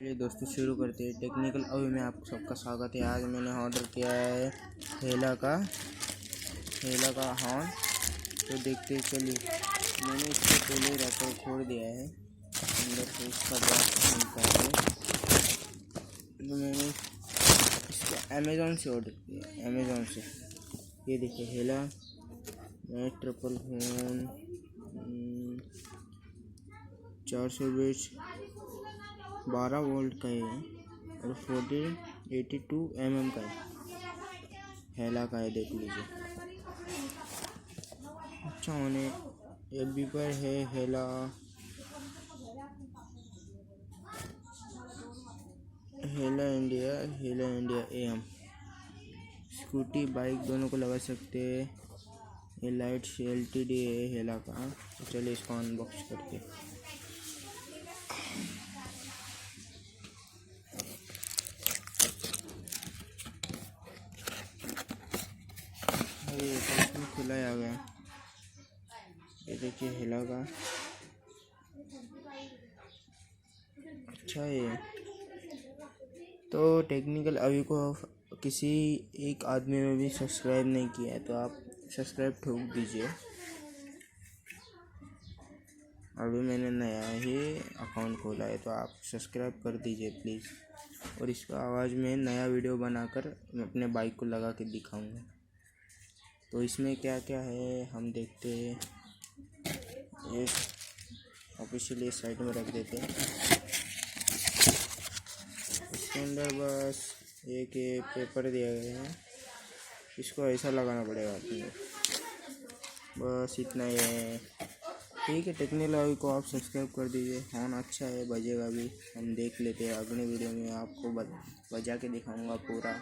चलिए दोस्तों शुरू करते हैं। टेक्निकल अभी में आपको सबका स्वागत है। आज मैंने ऑर्डर किया है हेला का हॉर्न। तो देखते हैं। चलिए मैंने इससे पहले रैपर खोल दिया है, अंदर से इसका बॉक्स निकाल के। तो मैंने इसका अमेज़ॉन से ऑर्डर किया, अमेज़ॉन से। ये देखिए हेला नेट ट्रिपल फोन 420 12 वोल्ट का है और 82 mm का है। हेला का है, देख लीजिए। अच्छा होने एफबी पर है हेला इंडिया एम। स्कूटी बाइक दोनों को लगा सकते हैं। ये लाइट से LTD है हेला का। तो चलिए इसको अनबॉक्स करते हैं। ये इसमें खुला आ गया। ये देखिए हेला का। अच्छा है। तो टेक्निकल अभी को किसी एक आदमी में भी सब्सक्राइब नहीं किया है तो आप सब्सक्राइब ठोक दीजिए। अभी मैंने नया ही अकाउंट खोला है तो आप सब्सक्राइब कर दीजिए प्लीज़। और इसका आवाज़ में नया वीडियो बनाकर मैं अपने बाइक को लगा के दिखाऊंगा। तो इसमें क्या क्या है हम देखते हैं। ये ऑफिशियली साइड में रख देते हैं। इसके अंदर बस एक ये पेपर दिया गया है, इसको ऐसा लगाना पड़ेगा अपने। बस इतना ही है। ठीक है, टेक्निकल अभी को आप सब्सक्राइब कर दीजिए। हॉर्न अच्छा है, बजेगा भी। हम देख लेते हैं अगले वीडियो में। आपको बजा के दिखाऊंगा पूरा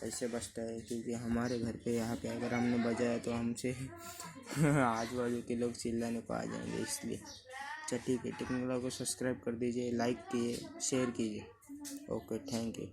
ऐसे बजता है, क्योंकि हमारे घर पे यहाँ पे अगर हमने बजाया तो हमसे आजू बाजू के लोग चिल्लाने को आ जाएंगे, इसलिए। अच्छा ठीक है, टेक्निकल को सब्सक्राइब कर दीजिए, लाइक कीजिए, शेयर कीजिए। Okay, thank you.